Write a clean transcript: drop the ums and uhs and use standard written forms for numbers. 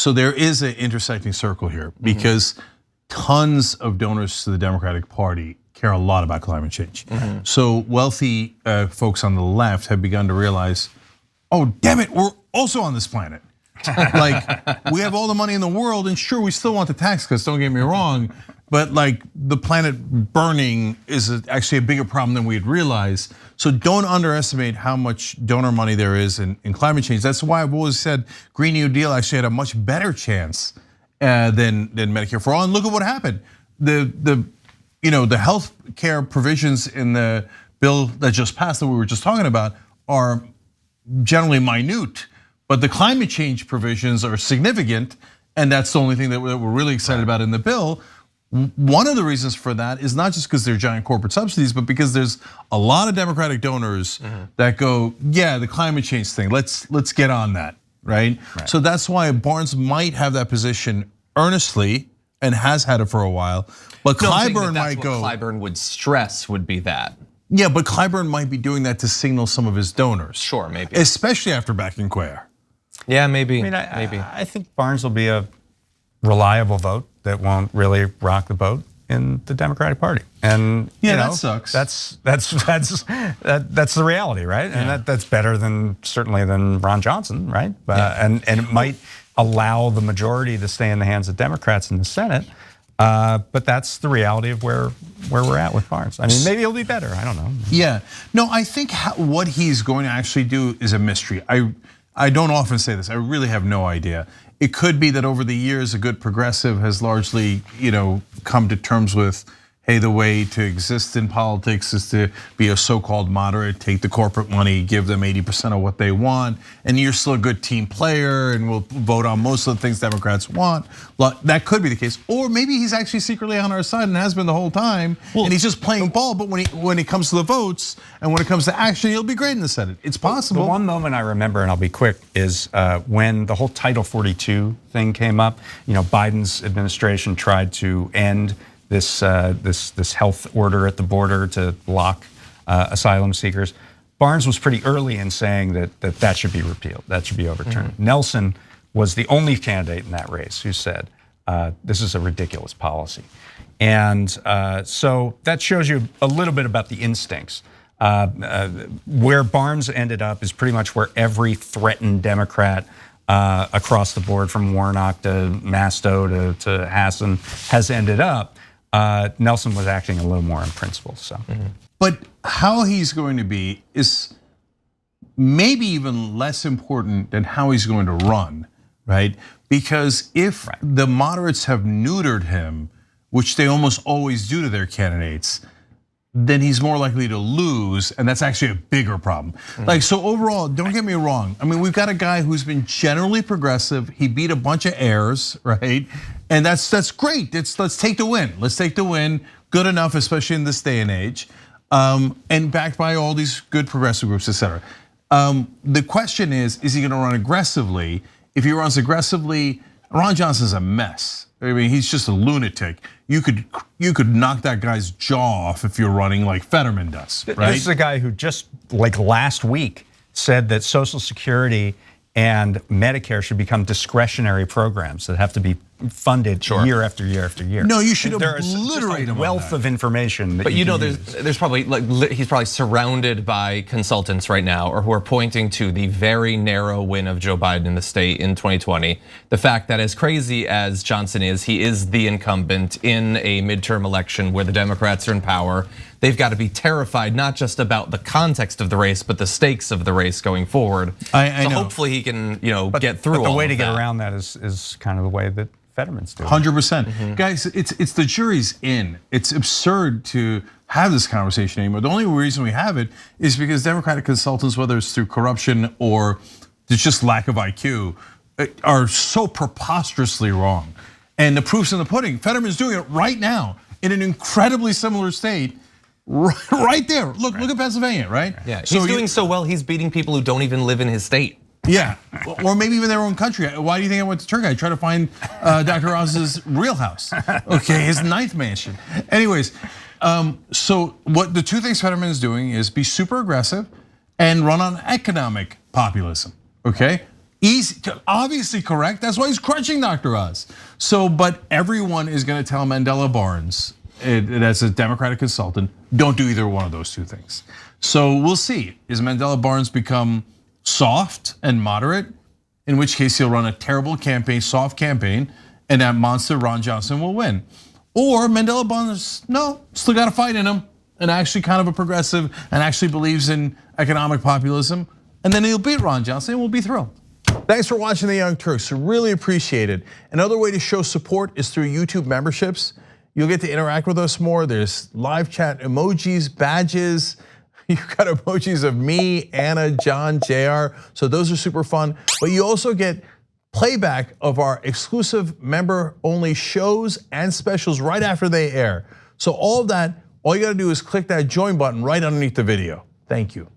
So there is an intersecting circle here because tons of donors to the Democratic Party care a lot about climate change. So wealthy folks on the left have begun to realize, oh, damn it, we're also on this planet. Like, we have all the money in the world, and sure, we still want the tax cuts, don't get me wrong, but like the planet burning is actually a bigger problem than we'd realize. So don't underestimate how much donor money there is in climate change. That's why I've always said Green New Deal actually had a much better chance than Medicare for All. And look at what happened. The health care provisions in the bill that just passed that we were just talking about are generally minute, but the climate change provisions are significant, and that's the only thing that we're really excited about in the bill. One of the reasons for that is not just because they're giant corporate subsidies, but because there's a lot of Democratic donors that go, yeah, the climate change thing, let's get on that, right? So that's why Barnes might have that position earnestly and has had it for a while. But Clyburn might go. Clyburn would stress would be that. Yeah, but Clyburn might be doing that to signal some of his donors. Sure, maybe. Especially after backing Cuellar. Yeah, maybe. Maybe. I think Barnes will be a reliable vote that won't really rock the boat in the Democratic Party. And that sucks. That's the reality, right? And that's better than certainly than Ron Johnson, right? And it might allow the majority to stay in the hands of Democrats in the Senate. But that's the reality of where we're at with Barnes. I mean, maybe it'll be better. I don't know. Yeah, no, I think what he's going to actually do is a mystery. I don't often say this. I really have no idea. It could be that over the years, a good progressive has largely, come to terms with, hey, the way to exist in politics is to be a so-called moderate, take the corporate money, give them 80% of what they want, and you're still a good team player and will vote on most of the things Democrats want. That could be the case. Or maybe he's actually secretly on our side and has been the whole time, and he's just playing ball, but when it comes to the votes and when it comes to action, he'll be great in the Senate. It's possible. The one moment I remember, and I'll be quick, is when the whole Title 42 thing came up. Biden's administration tried to end this health order at the border to block asylum seekers. Barnes was pretty early in saying that should be repealed, that should be overturned. Nelson was the only candidate in that race who said this is a ridiculous policy. And so that shows you a little bit about the instincts. Where Barnes ended up is pretty much where every threatened Democrat across the board, from Warnock to Masto to Hassan, has ended up. Nelson was acting a little more in principle. So, but how he's going to be is maybe even less important than how he's going to run, right? Because if the moderates have neutered him, which they almost always do to their candidates, then he's more likely to lose, and that's actually a bigger problem. So overall, don't get me wrong. I mean, we've got a guy who's been generally progressive. He beat a bunch of heirs, right? And that's great. Let's take the win. Let's take the win. Good enough, especially in this day and age, and backed by all these good progressive groups, et cetera. The question is he going to run aggressively? If he runs aggressively, Ron Johnson's a mess. I mean, he's just a lunatic. You could knock that guy's jaw off if you're running like Fetterman does, right? This is a guy who just like last week said that Social Security and Medicare should become discretionary programs that have to be funded year after year after year. No, you should obliterate a wealth of information. But there's probably he's probably surrounded by consultants right now, or who are pointing to the very narrow win of Joe Biden in the state in 2020. The fact that, as crazy as Johnson is, he is the incumbent in a midterm election where the Democrats are in power. They've got to be terrified, not just about the context of the race, but the stakes of the race going forward. I know. Hopefully he can, get through. But the all way of to get that. around that is kind of the way that Fetterman's doing. 100%, guys. It's the jury's in. It's absurd to have this conversation anymore. The only reason we have it is because Democratic consultants, whether it's through corruption or there's just lack of IQ, are so preposterously wrong. And the proof's in the pudding. Fetterman's doing it right now in an incredibly similar state. Right there. Look at Pennsylvania, right? Yeah, he's doing so well, he's beating people who don't even live in his state. Yeah, or maybe even their own country. Why do you think I went to Turkey? I tried to find Dr. Oz's real house, okay, his 9th mansion. Anyways, so what the two things Fetterman is doing is be super aggressive and run on economic populism, okay? Easy, obviously correct. That's why he's crushing Dr. Oz. So, but everyone is going to tell Mandela Barnes, as a Democratic consultant, don't do either one of those two things. So we'll see. Is Mandela Barnes become soft and moderate? In which case he'll run a terrible campaign, soft campaign, and that monster Ron Johnson will win. Or Mandela Barnes, no, still got a fight in him, and actually kind of a progressive, and actually believes in economic populism, and then he'll beat Ron Johnson, and we'll be thrilled. Thanks for watching The Young Turks, really appreciate it. Another way to show support is through YouTube memberships. You'll get to interact with us more. There's live chat emojis, badges. You've got emojis of me, Anna, John, JR, so those are super fun. But you also get playback of our exclusive member-only shows and specials right after they air. So all of that, all you gotta do is click that join button right underneath the video. Thank you.